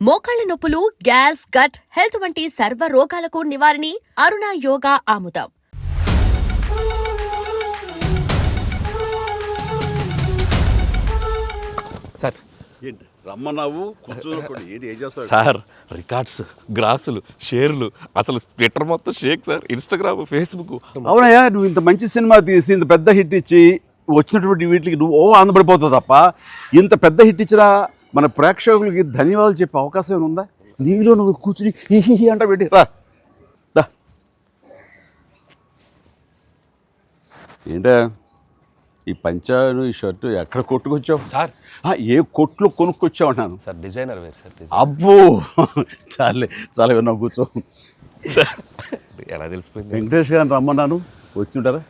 మోకాళ్ల నొప్పులు, gas, gut health వంటి సర్వ రోగాలకు నివారణి అరుణ యోగా ఆముదం. సార్ ఏంటి రమ్మన్నావు కూర్చోకుండా ఏంటి ఏం చేస్తావు? సార్ రికార్డ్స్, గ్రాసులు, షేర్లు, అసలు ట్విట్టర్ మొత్తం షేక్ సార్, ఇన్స్టాగ్రామ్, ఫేస్బుక్. అవునయ్యా, నువ్వు ఇంత మంచి సినిమా తీసి ఇంత పెద్ద హిట్ ఇచ్చి వచ్చినటువంటి వీటికి నువ్వు ఆనందపడిపోతావు తప్ప ఇంత పెద్ద హిట్ ఇచ్చిన మన ప్రేక్షకులకి ధన్యవాదాలు చెప్పే అవకాశం ఏమైనా ఉందా? నీలో నువ్వు కూర్చుని హీ అంట పెట్టి రా. ఏంటా ఈ పంచాను ఈ షర్టు ఎక్కడ కొట్టుకొచ్చావు సార్ ఏ కొట్లు కొనుక్కొచ్చావు అన్నాను. సార్ డిజైనర్ వేరు సార్. అబ్బో చాలా విన్నా కూర్చో. ఎలా తెలిసిపోయింది? వెంకటేష్ గారిని రమ్మన్నాను, వచ్చి ఉంటారా?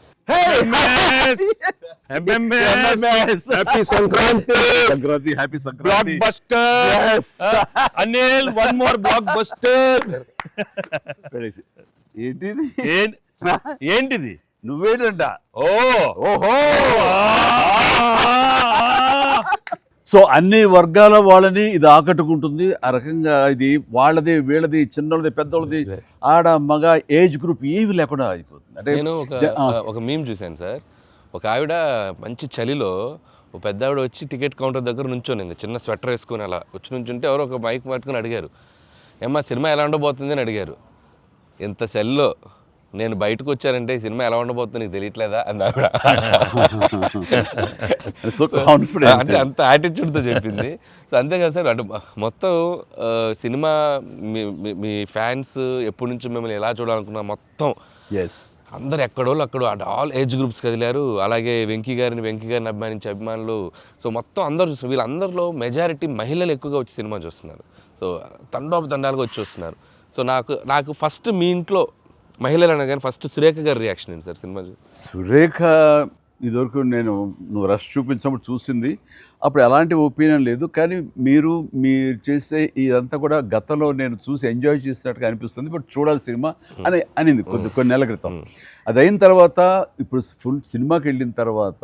Sankranti happy Sankranti. Anil one more block buster. ఏంటిది? ఏంటిది? నువ్వేంటంట? ఓహో. సో అన్ని వర్గాల వాళ్ళని ఇది ఆకట్టుకుంటుంది. ఆ రకంగా ఇది వాళ్ళది, వీళ్ళది, చిన్నది, పెద్దోళ్ళది, ఆడ మగ ఏజ్ గ్రూప్ ఏవి లేకుండా అయిపోతుంది. అంటే నేను ఒక మీమ్ చూశాను సార్. ఒక ఆవిడ మంచి చలిలో ఒక పెద్ద ఆవిడ వచ్చి టికెట్ కౌంటర్ దగ్గర నుంచోనింది, చిన్న స్వెటర్ వేసుకుని అలా వచ్చి నుంచుంటే ఎవరో ఒక మైక్ పట్టుకుని అడిగారు, ఏమ్మా సినిమా ఎలా ఉండబోతుంది అని అడిగారు. ఎంత చలిలో నేను బయటకు వచ్చానంటే ఈ సినిమా ఎలా ఉండబోతుంది నీకు తెలియట్లేదా అని ఆవిడ. అంటే అంత యాటిట్యూడ్తో చెప్పింది. సో అంతేకాదు సార్, అంటే మొత్తం సినిమా మీ ఫ్యాన్స్ ఎప్పటి నుంచి మిమ్మల్ని ఎలా చూడాలనుకున్నా మొత్తం అందరు ఎక్కడోళ్ళు అక్కడ ఆల్ ఏజ్ గ్రూప్స్ కదిలారు. అలాగే వెంకీ గారిని అభిమానించే అభిమానులు. సో మొత్తం అందరూ వీళ్ళందరిలో మెజారిటీ మహిళలు ఎక్కువగా వచ్చి సినిమా చూస్తున్నారు. సో తండాలుగా వచ్చి వస్తున్నారు. సో నాకు ఫస్ట్ మీ ఇంట్లో మహిళలు అనగానే ఫస్ట్ సురేఖ గారి రియాక్షన్ ఏంటి సార్ సినిమా? సురేఖ ఇదివరకు నువ్వు రష్ చూపించినప్పుడు చూసింది, అప్పుడు ఎలాంటి ఒపీనియన్ లేదు. కానీ మీరు చేసే ఇదంతా కూడా గతంలో నేను చూసి ఎంజాయ్ చేసినట్టుగా అనిపిస్తుంది, బట్ చూడాలి సినిమా అని అనింది కొన్ని నెలల క్రితం. అది అయిన తర్వాత ఇప్పుడు ఫుల్ సినిమాకి వెళ్ళిన తర్వాత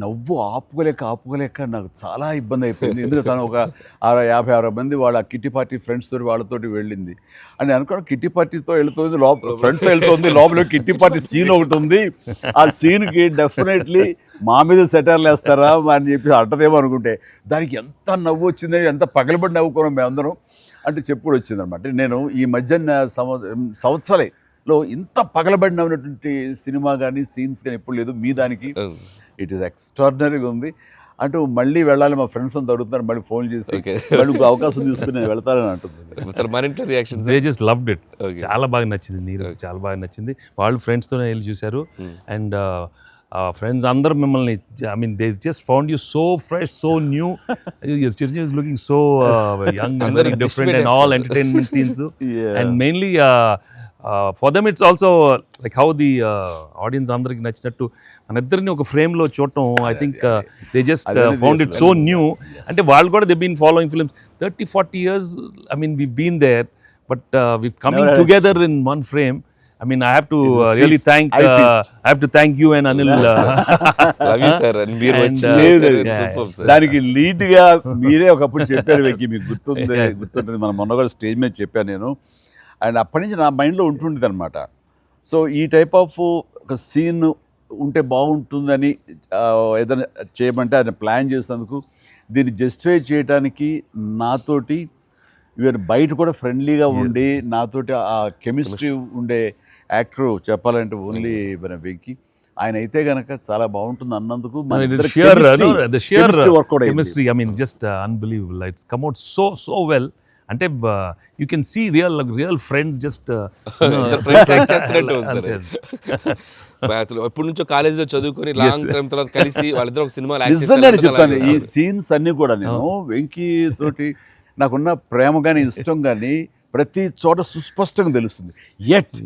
నవ్వు ఆపుకోలేక నాకు చాలా ఇబ్బంది అయిపోయింది. ఎందుకంటే తను ఒక 50-60 మంది వాళ్ళ కిట్టి పార్టీ ఫ్రెండ్స్ తోటి వాళ్ళతోటి వెళ్ళింది అని అనుకోవడం. కిట్టి పార్టీతో వెళుతుంది, ఫ్రెండ్స్తో వెళ్తుంది, లోపల కిట్టి పార్టీ సీన్ ఒకటి ఉంది. ఆ సీన్కి డెఫినెట్లీ మా మీద సెటర్లు వేస్తారా అని చెప్పి అంటదేమో అనుకుంటే దానికి ఎంత నవ్వు వచ్చింది, ఎంత పగలబడి నవ్వుకోవడం మేమందరం అంటే చెప్పుడు వచ్చిందనమాట. నేను ఈ మధ్య సంవత్సరాలలో ఇంత పగలబడి నవ్వినటువంటి సినిమా కానీ సీన్స్ కానీ ఎప్పుడు లేదు. మీ దానికి ఇట్ ఈస్ ఎక్స్ట్రాడినరీగా ఉంది. అంటూ మళ్ళీ వెళ్ళాలి, మా ఫ్రెండ్స్ అంతా అడుగుతున్నారు, మళ్ళీ ఫోన్ చేసి మళ్ళీ అవకాశం తీసుకుని నేను వెళ్తానని అంటుంది. They just loved it. చాలా బాగా నచ్చింది, నీరు చాలా బాగా నచ్చింది. వాళ్ళు ఫ్రెండ్స్తోనే వెళ్ళి చూశారు. అండ్ ఫ్రెండ్స్ అందరూ మిమ్మల్ని, I mean they just found you so fresh, so new. Chiranjeevi is looking so young and very different and all entertainment scenes. And mainly for them it's also like how the audience అందరికి నచ్చినట్టు మన ఇద్దరిని ఒక ఫ్రేమ్లో చూడటం. I think they just found it so new. అంటే వాళ్ళు కూడా they been following films 30-40 years. I mean we've been there, but we've coming together in one frame. I mean I have to really thank you and Anil. Love you sir. And మీరు దానికి lead గా మీరే ఒకప్పుడు చెప్పారు వెంకీ, మీకు గుర్తుంటుంది. మనం మొన్న కూడా స్టేజ్ మీద చెప్పాను నేను. అండ్ అప్పటి నుంచి నా మైండ్లో ఉంటుండేది అనమాట. సో ఈ టైప్ ఆఫ్ ఒక సీన్ ఉంటే బాగుంటుందని ఏదైనా చేయమంటే ఆయన ప్లాన్ చేసినందుకు, దీన్ని జస్టిఫై చేయడానికి నాతోటి ఈవెన్ బయట కూడా ఫ్రెండ్లీగా ఉండి నాతోటి ఆ కెమిస్ట్రీ ఉండే యాక్టర్ చెప్పాలంటే ఓన్లీ మన వెంకీ. ఆయన అయితే కనుక చాలా బాగుంటుంది అన్నందుకు chemistry, I mean just unbelievable. It's come out so well. అంటే you can see real friends just ఎప్పటి నుంచో కాలేజీలో చదువుకొని లాంగ్ టైం తర్వాత కలిసి వాళ్ళిద్దరు ఒక సినిమా చెప్తాను. ఈ సీన్స్ అన్ని కూడా నేను వెంకీ తోటి నాకున్న ప్రేమ కానీ ఇష్టం కానీ ప్రతి చోట సుస్పష్టంగా తెలుస్తుంది. ఎట్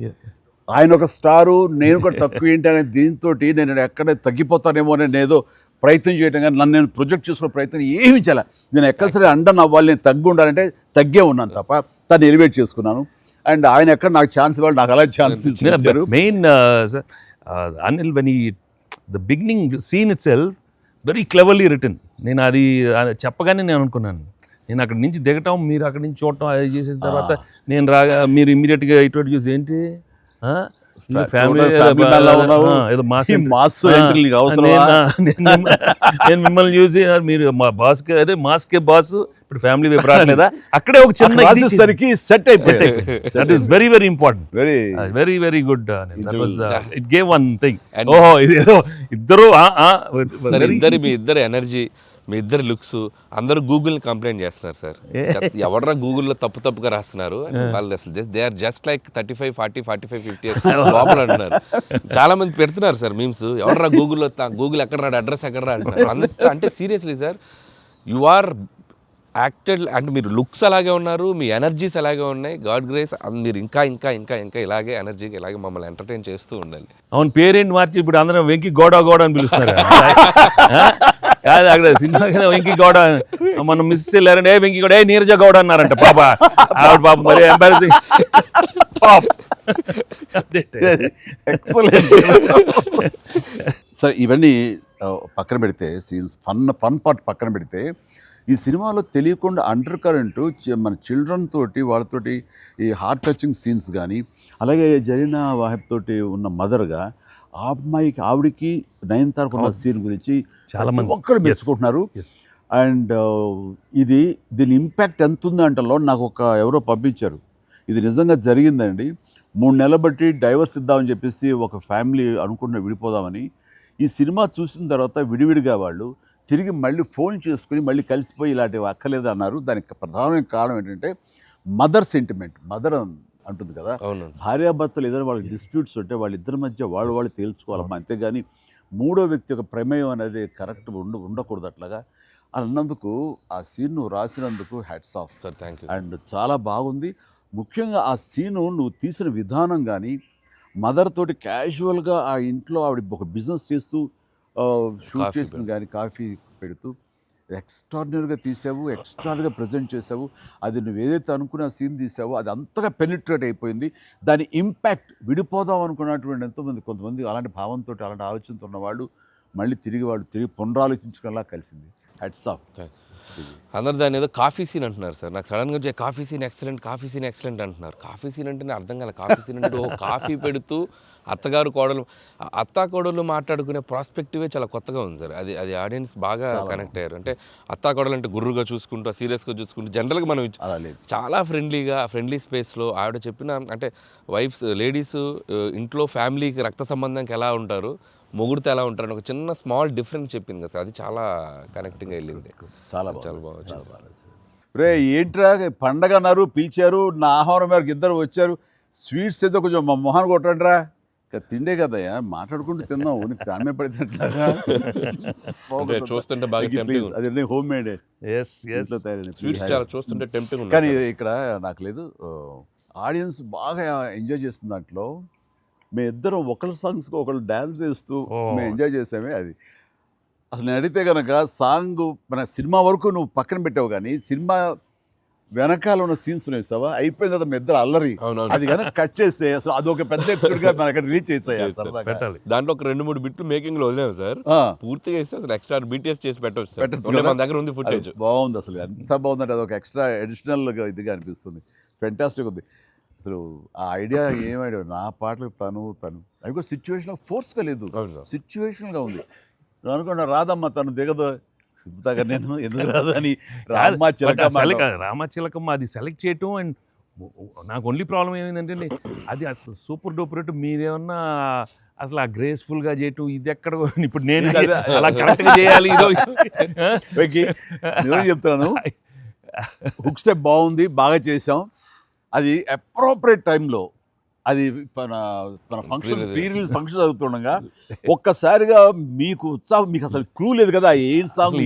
ఆయన ఒక స్టారు, నేను కూడా తక్కువ ఏంటి అనే దీంతో నేను ఎక్కడ తగ్గిపోతానేమో అని ఏదో ప్రయత్నం చేయడం కానీ నన్ను నేను ప్రొజెక్ట్ చేసుకునే ప్రయత్నం ఏమి చేయాలి. నేను ఎక్కడ సరే అండన్ అవ్వాలి, నేను తగ్గి ఉండాలంటే తగ్గే ఉన్నాను తప్ప తను ఎలివేట్ చేసుకున్నాను. అండ్ ఆయన ఎక్కడ నాకు ఛాన్స్ ఇవ్వాలి, నాకు అలా ఛాన్స్ ఇచ్చారు. Main Anil, when the beginning scene itself, very cleverly written. నేను అది చెప్పగానే నేను అనుకున్నాను నేను అక్కడి నుంచి దిగటం, మీరు అక్కడి నుంచి చూడటం, అది చేసిన తర్వాత నేను రాగా మీరు ఇమ్మీడియట్గా ఇటువంటి చూసి ఏంటి ఫ్యామిలీ ఏదో నేను మిమ్మల్ని చూసి మీరు మా బాస్ అదే మాస్కే బాస్ ఇప్పుడు ఫ్యామిలీ వైపు రావట్లేదా, అక్కడే ఒక చిన్న సెట్ అయిపోయింది. That is very very important, very very good. It gave one thing, ఓహో ఇది ఏదో ఇద్దరు మీ ఇద్దరు ఎనర్జీ, మీ ఇద్దరు లుక్స్, అందరూ గూగుల్ని కంప్లైంట్ చేస్తున్నారు సార్. ఎవడరా గూగుల్లో తప్పుగా రాస్తున్నారు వాళ్ళు, అసలు దే ఆర్ జస్ట్ లైక్ 35, 40, 45, 50 లోపల అంటున్నారు. చాలా మంది పెడుతున్నారు సార్ మీమ్స్, ఎవడరా గూగుల్లో, గూగుల్ ఎక్కడ రాడు, అడ్రస్ ఎక్కడ రా అంటున్నారు. అంత అంటే seriously sir, you are acted అంటే మీరు లుక్స్ అలాగే ఉన్నారు, మీ ఎనర్జీస్ అలాగే ఉన్నాయి. గాడ్ గ్రేస్, మీరు ఇంకా ఇంకా ఇంకా ఇంకా ఇలాగే ఎనర్జీకి ఇలాగే మమ్మల్ని ఎంటర్టైన్ చేస్తూ ఉండాలి. అవును, పేరేంటి మార్చి ఇప్పుడు అందరం వెంకీ గౌడ అని పిలుస్తారు కాదు, అక్కడ సినిమా వెంకీ గౌడ, మనం మిస్ వెళ్ళారంటే వెంకీ గౌడ, నీరజ గౌడ అన్నారంట పాప, ఆవిడ పాప మరి ఎంబారసింగ్. ఎక్సలెంట్. సరే, ఇవన్నీ పక్కన పెడితే, సీన్స్ ఫన్ పార్ట్ పక్కన పెడితే, ఈ సినిమాలో తెలియకుండా అండర్ కరెంట్ మన చిల్డ్రన్ తోటి వాళ్ళతోటి ఈ హార్ట్ టచింగ్ సీన్స్ కానీ, అలాగే జరీనా వాహిబ్ తోటి ఉన్న మదర్గా ఆ అమ్మాయికి ఆవిడికి నయనతారకు ఉన్న సీన్ గురించి చాలా మంది ఒక్కరు మెచ్చుకుంటున్నారు. అండ్ దీని ఇంపాక్ట్ ఎంత ఉందంటలో నాకు ఎవరో పంపించారు, ఇది నిజంగా జరిగిందండి. 3 నెలలు బట్టి డైవర్స్ ఇద్దామని చెప్పేసి ఒక ఫ్యామిలీ అనుకున్న విడిపోదామని, ఈ సినిమా చూసిన తర్వాత విడివిడిగా వాళ్ళు తిరిగి మళ్ళీ ఫోన్ చేసుకుని మళ్ళీ కలిసిపోయి ఇలాంటివి అక్కర్లేదు అన్నారు. దానికి ప్రధానమైన కారణం ఏంటంటే మదర్ సెంటిమెంట్. మదర్ అంటుంది కదా, భార్యాభర్తలు ఏదైనా వాళ్ళకి డిస్ప్యూట్స్ ఉంటే వాళ్ళిద్దరి మధ్య వాళ్ళు తేల్చుకోవాలమ్మా, అంతేగాని మూడో వ్యక్తి యొక్క ప్రమేయం అనేది కరెక్ట్ ఉండకూడదు. అట్లాగా అన్నందుకు ఆ సీన్ నువ్వు రాసినందుకు hats off sir, thank you. And చాలా బాగుంది. ముఖ్యంగా ఆ సీను నువ్వు తీసిన విధానం కానీ, మదర్ తోటి క్యాజువల్గా ఆ ఇంట్లో ఆవిడ ఒక బిజినెస్ చేస్తూ షూట్ చేసింది కానీ, కాఫీ పెడుతూ ఎక్స్ట్రాడినరీగా తీసావు, ఎక్స్ట్రాడినరీగా ప్రజెంట్ చేసావు. అది నువ్వు ఏదైతే అనుకున్న సీన్ తీసావో అది అంతగా పెనిట్రేట్ అయిపోయింది. దాని ఇంపాక్ట్ విడిపోదాం అనుకున్నటువంటి కొంతమంది అలాంటి భావంతో, అలాంటి ఆలోచనతో ఉన్నవాళ్ళు మళ్ళీ తిరిగి పునరాలోచించుకునేలా కలిసింది. Hats off. అందరు దాన్ని ఏదో కాఫీ సీన్ అంటున్నారు సార్. నాకు సడన్గా కాఫీ సీన్ ఎక్సలెంట్ అంటున్నారు. కాఫీ సీన్ అంటే అర్థం కాలే. కాఫీ సీన్ అంటే కాఫీ పెడుతూ అత్తా కోడలు మాట్లాడుకునే ప్రాస్పెక్టివే చాలా కొత్తగా ఉంది సార్. అది ఆడియన్స్ బాగా కనెక్ట్ అయ్యారు. అంటే అత్తా కోడలు అంటే గుర్రుగా చూసుకుంటూ, సీరియస్గా చూసుకుంటూ, జనరల్గా మనం చాలా ఫ్రెండ్లీ స్పేస్లో ఆవిడ చెప్పిన, అంటే లేడీస్ ఇంట్లో ఫ్యామిలీకి రక్త సంబంధానికి ఎలా ఉంటారు, మొగుడితో ఎలా ఉంటారని ఒక చిన్న స్మాల్ డిఫరెన్స్ చెప్పింది కదా సార్. అది చాలా కనెక్టింగ్గా వెళ్ళింది. చాలా బాగా. రే ఏంట్రా పండగ అన్నారు, పిలిచారు, నా ఆహ్వానం మేరకు ఇద్దరు వచ్చారు, స్వీట్స్ ఏదో కొంచెం మా మొహాన్ని కొట్టండిరా. తిండే కదయ్యా, మాట్లాడుకుంటూ తిన్నావు, నీకు దాని పడినట్లాగా చూస్తుంటే బాగా అది హోమ్ మేడ్ చూస్తుంటే టెంప్టింగ్. కానీ ఇక్కడ నాకు లేదు, ఆడియన్స్ బాగా ఎంజాయ్ చేస్తున్న దాంట్లో మేము ఇద్దరం ఒకళ్ళ సాంగ్స్కి ఒకళ్ళు డ్యాన్స్ చేస్తూ మేము ఎంజాయ్ చేసామే. అది అసలు నేను అడిగితే కనుక సాంగ్ మన సినిమా వరకు నువ్వు పక్కన పెట్టావు, కానీ సినిమా వెనకాల ఉన్న సీన్స్ వేసావా, అయిపోయిన తర్వాత మీ ఇద్దరు అల్లరి, అది కనుక కట్ చేస్తే అసలు అదొక పెద్ద ఎపిసోడ్గా మన అక్కడ రీచ్ చేసేయాలి. దాంట్లో ఒక 2-3 బిట్లు మేకింగ్ లో వదిలేము సార్, పూర్తిగా వేస్తే అసలు ఎక్స్ట్రా BTS చేసి పెట్టచ్చు. మన దగ్గర ఉంది ఫుటేజ్. బాగుంది, అసలు ఎంత బాగుందంటే అదొక ఎక్స్ట్రా అడిషనల్గా ఇదిగా అనిపిస్తుంది. ఫెంటాస్టిక్ ఉంది అసలు. ఆ ఐడియా ఏమైనా నా పాటలకు తను అవి కూడా సిచ్యువేషనల్ ఫోర్స్గా లేదు, సిచ్యువేషనల్గా ఉంది. నువ్వు అనుకున్నా రాదమ్మా తను దిగదు, నేను ఎందుకు రాదు అని రామచిలకమ్మ అది సెలెక్ట్ చేయటం. అండ్ నాకు ఓన్లీ ప్రాబ్లం ఏమైందంటే అది అసలు సూపర్ డూపర్ రేటు, మీరేమన్నా అసలు ఆ గ్రేస్ఫుల్గా చేయటం ఇది ఎక్కడ, ఇప్పుడు నేను అలా కరెక్ట్గా చేయాలి. చెప్తాను, హుక్ స్టెప్ బాగుంది, బాగా చేసాం. అది అప్రోప్రియేట్ టైంలో, అది మన ఫంక్షన్ ప్రీ-రిలీజ్ ఫంక్షన్ జరుగుతుండగా ఒక్కసారిగా మీకు ఉత్సాహం, మీకు అసలు క్లూ లేదు కదా ఏం సాంగ్,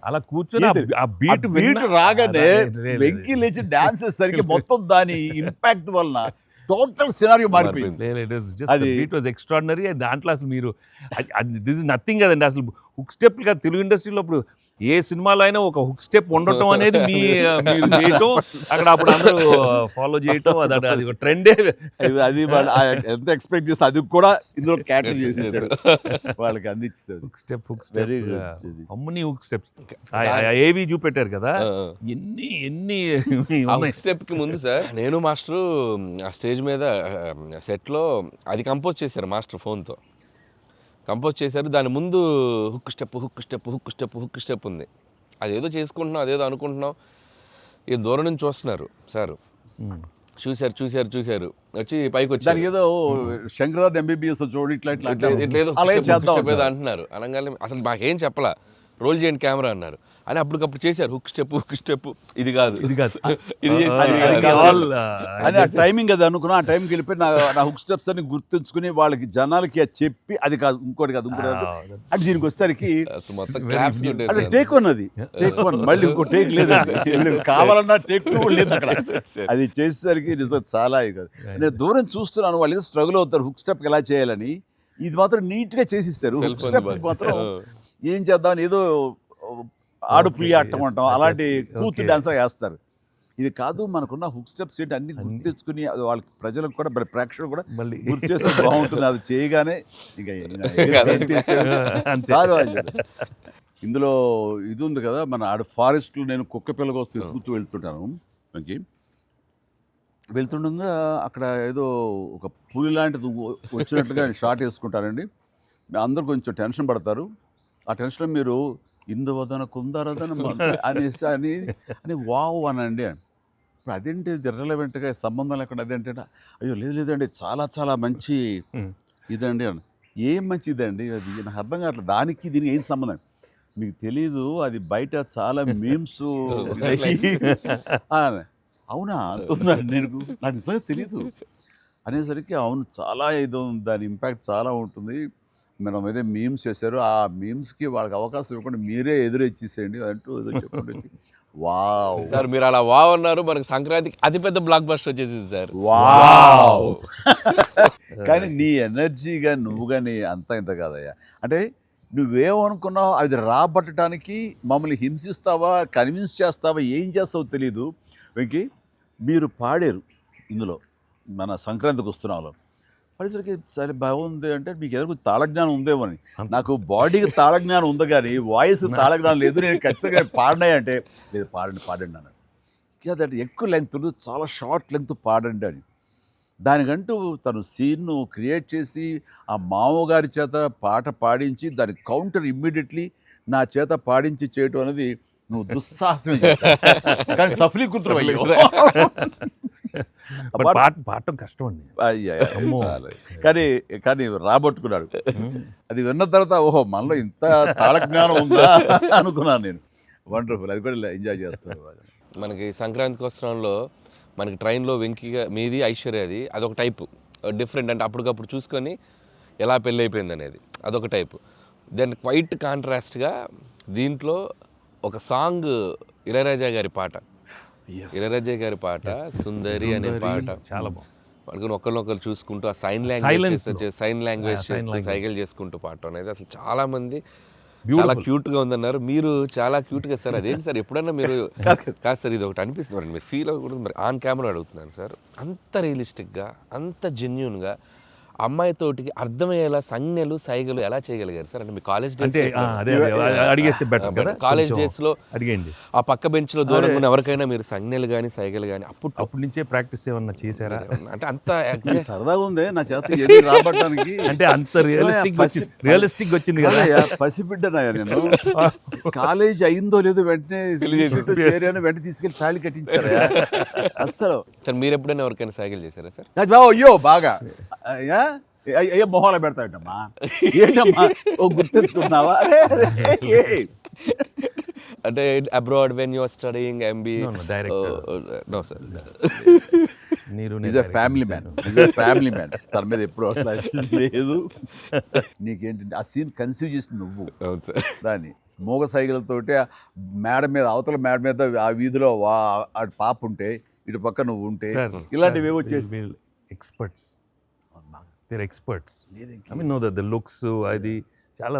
అలా కూర్చొని ఆ బీట్ రాగానే వెంకీ లేచి డాన్స్ చేసేసరికి మొత్తం దాని ఇంపాక్ట్ వలన టోటల్ సినారియో మారిపోయింది. అది ఇట్ వాజ్ ఎక్స్ట్రాడినరీ. దాంట్లో అసలు మీరు దిస్ ఇస్ నథింగ్ కదండి, అసలు హుక్ స్టెప్ కాదు తెలుగు ఇండస్ట్రీలో. ఇప్పుడు ఏ సినిమాలో అయినా ఒక హుక్ స్టెప్ ఉండటం అనేది మీరు చేయటం, అక్కడ అప్పుడు అందరూ ఫాలో చేయటం, అది ఒక ట్రెండే. అది వాళ్ళు ఎంత ఎక్స్పెక్ట్ చేస్తే అది కూడా ఇందులో క్యాటర్ చేసేసాడు, వాళ్ళకి అందించాడు. Hook step Very good. అమ్మని హుక్ స్టెప్స్ ఏవి చూపెట్టారు కదా, ఎన్ని స్టెప్ కి ముందు సార్ నేను మాస్టరు ఆ స్టేజ్ మీద సెట్లో అది కంపోజ్ చేశారు మాస్టర్ ఫోన్తో కంపోజ్ చేశారు. దాని ముందు hook step hook step hook step hook step ఉంది. అదేదో చేసుకుంటున్నాం, అదేదో అనుకుంటున్నాం. ఈ దూరం నుంచి చూస్తున్నారు సార్, చూశారు వచ్చి పైకి వచ్చి దానికి ఏదో శంకరాద్ ఎంబీబీఎస్ చూడు ఇట్లా ఇట్లా ఏదో అంటున్నారు. అనగానే అసలు మాకేం చెప్పలా, రోల్ చేయండి కెమెరా అన్నారు. అని అప్పటికప్పుడు చేశారు హుక్ స్టెప్ ఇది కాదు ఇది కాదు ఇది అని ఆ టైమింగ్ అది అనుకున్నా. ఆ టైంకి వెళ్ళిపోయి నా హుక్ స్టెప్స్ అని గుర్తుంచుకుని వాళ్ళకి జనాలకి అది చెప్పి అది కాదు ఇంకోటి కాదు అంటే దీనికి వచ్చేసరికి మొత్తం క్లాప్స్ అంటే టేక్ వన్, అది టేక్ వన్, మళ్ళీ ఇంకో టేక్ లేదు, కావాలన్నా టేక్ టూ లేదు అక్కడ. అది చేసేసరికి నిజం చాలా ఇది కాదు. నేను దూరం చూస్తున్నాను, వాళ్ళు ఏదో స్ట్రగుల్ అవుతారు హుక్ స్టెప్ ఎలా చేయాలని. ఇది మాత్రం నీట్ గా చేసిస్తారు. హుక్ స్టెప్ మాత్రం ఏం చేద్దామని ఏదో ఆడు పులి ఆటం అంటాం అలాంటి కూతురు డాన్స్ వేస్తారు. ఇది కాదు, మనకున్న హుక్ స్టెప్స్ ఏంటి అన్ని గుర్తు తెచ్చుకుని అది వాళ్ళకి ప్రజలకు కూడా ప్రేక్షకులు కూడా మళ్ళీ గుర్తు చేస్తే బాగుంటుంది. అది చేయగానే ఇక చాలు. ఇందులో ఇది ఉంది కదా, మన ఆడ ఫారెస్ట్లో నేను కుక్క పిల్లగా వస్తే ఎత్తుకుతూ వెళ్తుంటాను. మనకి వెళ్తుండగా అక్కడ ఏదో ఒక పులి లాంటిది వచ్చినట్టుగా షార్ట్ వేసుకుంటారండి. అందరూ కొంచెం టెన్షన్ పడతారు. ఆ టెన్షన్లో మీరు ఇందువదన కుందరదన అనేసి అని వావ్ అనండి. ఇప్పుడు అదేంటి ఇర్రెలవెంట్గా సంబంధం లేకుండా అదేంటే, అయ్యో లేదండి చాలా చాలా మంచి ఇదండి అని. ఏం మంచి ఇదండి అది నాకు అర్థం కావట్లేదు, దానికి దీనికి ఏం సంబంధం మీకు తెలీదు. అది బయట చాలా మీమ్స్ అవునా అంటున్నాను నేను, నాకు నిజంగా తెలీదు అనేసరికి అవును చాలా ఇది దాని ఇంపాక్ట్ చాలా ఉంటుంది. మనం ఏదో మీమ్స్ చేశారు, ఆ మీమ్స్కి వాళ్ళకి అవకాశం ఇవ్వకుండా మీరే ఎదురొచ్చేసేయండి అంటూ ఏదో చెప్పండి. వావ్ సార్ మీరు అలా వావ్ అన్నారు, మనకు సంక్రాంతికి అతిపెద్ద బ్లాక్ బస్టర్ వచ్చేసింది సార్. వావ్ కానీ నీ ఎనర్జీగా నువ్వు కానీ అంతా ఇంత కాదయ్యా. అంటే నువ్వేమనుకున్నావు అది రాబట్టడానికి మమ్మల్ని హింసిస్తావా, కన్విన్స్ చేస్తావా, ఏం చేస్తావో తెలీదు. వెంకీ మీరు పాడారు ఇందులో మన సంక్రాంతికి వస్తున్నాలో, పడేసరికి సరే బాగుంది అంటే మీకు ఎదురు తాళజ్ఞానం ఉందేమని. నాకు బాడీకి తాళజ్ఞానం ఉంది కానీ వాయిస్ తాళజ్ఞానం లేదు. నేను ఖచ్చితంగా పాడినాయి అంటే లేదు పాడండి అన్నాడు. అదంటే ఎక్కువ లెంగ్త్ చాలా షార్ట్ లెంగ్త్ పాడండి అని. దానికంటూ తను సీన్ను క్రియేట్ చేసి ఆ మామగారి చేత పాట పాడించి దాని కౌంటర్ ఇమ్మీడియట్లీ నా చేత పాడించి చేయటం అనేది నువ్వు దుస్సాహసం కానీ సఫలీకృతం అయ్యో. పాడటం కష్టం అండి. కానీ కానీ రాబట్టుకున్నాడు. అది విన్న తర్వాత ఓహో మనలో ఇంత తాళజ్ఞానం ఉందా అనుకున్నాను నేను. వండర్ఫుల్, అది కూడా ఎంజాయ్ చేస్తాను. మనకి సంక్రాంతికి వస్త్రంలో మనకి ట్రైన్లో వెంకీగా మీది ఐశ్వర్యది అదొక టైపు డిఫరెంట్, అంటే అప్పటికప్పుడు చూసుకొని ఎలా పెళ్ళి అయిపోయింది అనేది అదొక టైపు. దెన్ క్వైట్ కాంట్రాస్ట్గా దీంట్లో ఒక సాంగ్ ఇళయరాజా గారి పాట, ఇళయరాజా గారి పాట సుందరి అనే పాట చాలా బాగుంది. వాళ్ళకి ఒకరినొకరు చూసుకుంటూ ఆ సైన్ లాంగ్వేజ్ చేస్తూ సైకిల్ చేసుకుంటూ పాట అనేది అసలు చాలా మంది చాలా క్యూట్గా ఉందన్నారు. మీరు చాలా క్యూట్గా సార్. అదేంటి సార్ ఎప్పుడన్నా మీరు కాదు సార్ ఇది ఒకటి అనిపిస్తుంది మీరు ఫీల్ అవ్వకూడదు, మరి ఆన్ కెమెరా అడుగుతున్నాను సార్. అంత రియలిస్టిక్గా అంత జెన్యున్గా అమ్మాయితోటికి అర్థమయ్యేలా సంజ్ఞలు సైగలు ఎలా చేయగలిగారు సార్? అంటే మీ కాలేజ్ డేస్ అడిగేస్తే బెటర్ కదా. కాలేజ్ డేస్లో అడిగండి ఆ పక్క బెంచ్లో దూరంగా ఉన్న ఎవరికైనా మీరు సంజ్ఞలు కానీ సైగలు కానీ అప్పటి నుంచే ప్రాక్టీస్ ఏమన్నా చేశారా? అంటే అంత సరదాగా ఉంది నా చేత ఏది రాబట్టడానికి. అంటే అంత రియలిస్టిక్ వచ్చింది కదా. పసిబిడ్డనాయా నేను. కాలేజ్ అయిందో లేదో వెంటనే చేరాను, వెంటనే తీసుకెళ్ళి తాళి కట్టించారా అస్సలు. సార్ మీరు ఎప్పుడైనా ఎవరికైనా సైకిల్ చేశారా సార్? అయ్యో బాగా అయ్యో మొహాలు పెడతాడమ్మా, ఏంటమ్మా ఓ గుర్తించుకున్నావా? అంటే abroad when you are studying MB? No sir, family man తన మీద ఎప్పుడు అట్లా లేదు. నీకేంటంటే ఆ సీన్ కన్సీవ్ చేసింది నువ్వు. దాన్ని మోగ సైకిల్తోటి మేడ మీద అవతల మేడ మీద ఆ వీధిలో ఆ పాప ఉంటే ఇటు పక్క నువ్వు ఉంటే ఇలాంటివి ఏవో చేసి experts. I mean, no, the looks, అది చాలా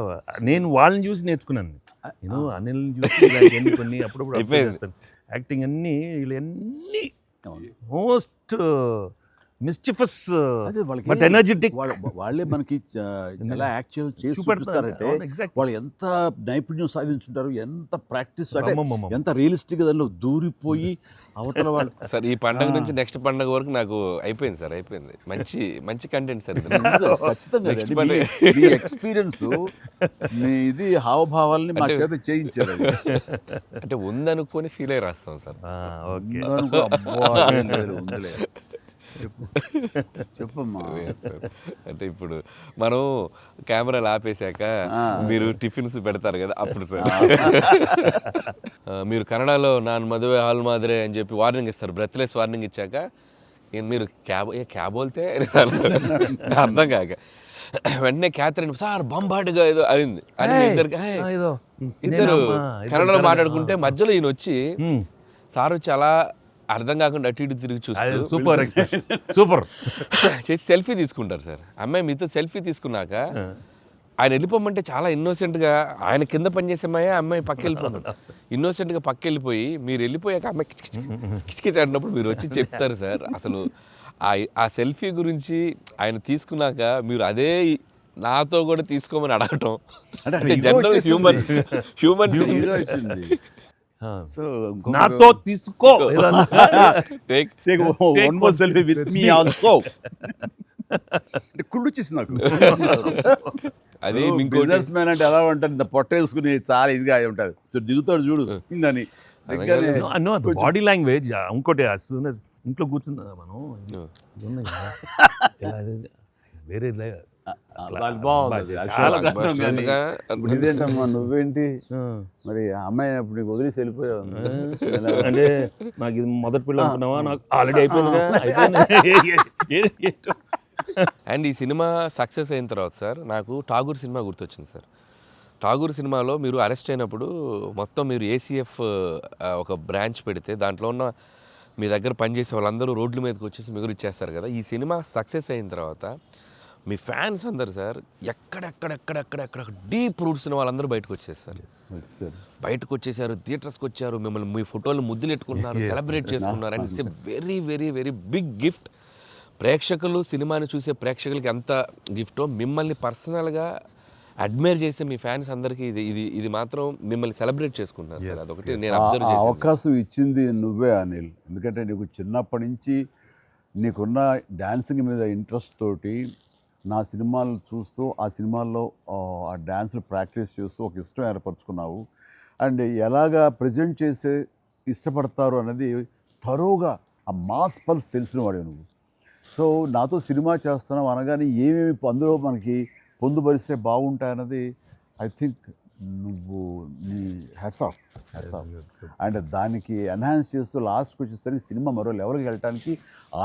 నేను వాళ్ళని చూసి నేర్చుకున్నాను. నేను అనిల్ని చూసి ఇలాంటివన్నీ కొన్ని అప్పుడప్పుడు observe అయిపోయింది. చేస్తాను. యాక్టింగ్ అన్నీ వీళ్ళన్నీ అవును. మోస్ట్ మిస్చిఫస్ అదే వాళ్ళకి బట్ ఎనర్జెటిక్ వాళ్ళే మనకి ఎలా యాక్ట్ చేసి చూపిస్తారంటే వాళ్ళు ఎంత నైపుణ్యం సాధించుంటారు, ఎంత ప్రాక్టీస్ అంటే ఎంత రియలిస్టిక్ గా దానిలో దూరిపోయి అవతల వాళ్ళు. సార్ ఈ పండగ నుంచి నెక్స్ట్ పండగ వరకు నాకు అయిపోయింది సార్, అయిపోయింది. మంచి మంచి కంటెంట్ సార్ ఇది. ఖచ్చితంగా Next అండి. పండగ. మీ ఎక్స్పీరియన్స్ మీ ఇది హావభావాల్ని మా చేత చేయించారు. అంటే ఉందనుకొని ఫీల్ అయ్యి రాస్తాం సార్. ఓకే. ఉందనుకో, అబ్బా, ఏం లేదు, ఉందిలే. చెప్పమ్మా. అంటే ఇప్పుడు మనం కెమెరాలు ఆపేశాక మీరు టిఫిన్స్ పెడతారు కదా అప్పుడు సార్. మీరు కన్నడలో నాన్ మదువే హాల్ మాదిరే అని చెప్పి వార్నింగ్ ఇస్తారు, బ్రెత్లెస్ వార్నింగ్ ఇచ్చాక మీరు క్యాబ్ వెళ్తే అర్థం కాక వెంటనే క్యాథరిన్ సార్ బంబాటుగా ఏదో అయింది అని ఇద్దరు కన్నడలో మాట్లాడుకుంటే మధ్యలో ఈయన వచ్చి సార్ వచ్చి అలా అర్థం కాకుండా అటు ఇటు తిరిగి చూస్తారు, సూపర్ సూపర్ చేసి సెల్ఫీ తీసుకుంటారు సార్. అమ్మాయి మీతో సెల్ఫీ తీసుకున్నాక ఆయన వెళ్ళిపోమంటే చాలా ఇన్నోసెంట్గా ఆయన కింద పనిచేసేమాయా అమ్మాయి పక్క వెళ్ళిపోమని ఇన్నోసెంట్గా పక్క వెళ్ళిపోయి మీరు వెళ్ళిపోయాక అమ్మాయి కిచకిచ అంటున్నప్పుడు మీరు వచ్చి చెప్తారు సార్. అసలు ఆ సెల్ఫీ గురించి ఆయన తీసుకున్నాక మీరు అదే నాతో కూడా తీసుకోమని అడగటం అంటే జనరల్ హ్యూమన్ సో నాతో తీసుకో take one more selfie with me also. కుళ్ళు వచ్చేసింది నాకు. అది బిజినెస్ మ్యాన్ అంటే ఎలా ఉంటుంది, ఇంత పొట్ట వేసుకుని చాలా ఇదిగా ఉంటుంది. సో దిగుతాడు చూడు అని బాడీ లాంగ్వేజ్. ఇంకోటి ఇంట్లో కూర్చున్నా మనం వేరే ఇదేంటమ్మా నువ్వేంటి మరి అమ్మాయి అప్పుడు నీకు వదిలేసి వెళ్ళిపోయావు అంటే నాకు ఇది మొదటి పిల్ల అనుకున్నావా, నాకు ఆల్రెడీ అయిపోయింది. అండ్ ఈ సినిమా సక్సెస్ అయిన తర్వాత సార్ నాకు ఠాగూర్ సినిమా గుర్తొచ్చింది సార్. ఠాగూర్ సినిమాలో మీరు అరెస్ట్ అయినప్పుడు మొత్తం మీరు ఏసీఎఫ్ ఒక బ్రాంచ్ పెడితే దాంట్లో ఉన్న మీ దగ్గర పనిచేసే వాళ్ళందరూ రోడ్ల మీదకి వచ్చేసి మిగులు ఇచ్చేస్తారు కదా. ఈ సినిమా సక్సెస్ అయిన తర్వాత మీ ఫ్యాన్స్ అందరు సార్ ఎక్కడెక్కడెక్కడెక్కడెక్కడ డీప్ రూట్స్ వాళ్ళందరూ బయటకు వచ్చేస్తారు, బయటకు వచ్చేసారు, థియేటర్స్కి వచ్చారు, మిమ్మల్ని మీ ఫోటోలు ముద్దులు ఎట్టుకుంటున్నారు, సెలబ్రేట్ చేసుకున్నారు. And it's a very very very big gift. ప్రేక్షకులు సినిమాని చూసే ప్రేక్షకులకి ఎంత గిఫ్టో మిమ్మల్ని పర్సనల్గా అడ్మైర్ చేసే మీ ఫ్యాన్స్ అందరికీ ఇది ఇది ఇది మాత్రం మిమ్మల్ని సెలబ్రేట్ చేసుకుంటున్నారు సార్. అదొకటి నేను అబ్జర్వ్ చేశాను. అవకాశం ఇచ్చింది నువ్వే అనిల్. ఎందుకంటే నీకు చిన్నప్పటి నుంచి నీకున్న డాన్సింగ్ మీద ఇంట్రెస్ట్ తోటి నా సినిమాలు చూస్తూ ఆ సినిమాల్లో ఆ డ్యాన్స్లు ప్రాక్టీస్ చేస్తూ ఒక ఇష్టం ఏర్పరచుకున్నావు. అండ్ ఎలాగా ప్రజెంట్ చేసే ఇష్టపడతారు అనేది తరోగా ఆ మాస్ పల్స్ తెలిసిన వాడే నువ్వు. సో నాతో సినిమా చేస్తున్నావు అనగానే ఏమేమి అందులో మనకి పొందుపరిస్తే బాగుంటాయన్నది ఐ థింక్ నువ్వు నీ హ్యాట్స్ ఆఫ్. అండ్ దానికి ఎన్హాన్స్ చేస్తూ లాస్ట్కి వచ్చేసరికి సినిమా మరో లెవెల్కి వెళ్ళటానికి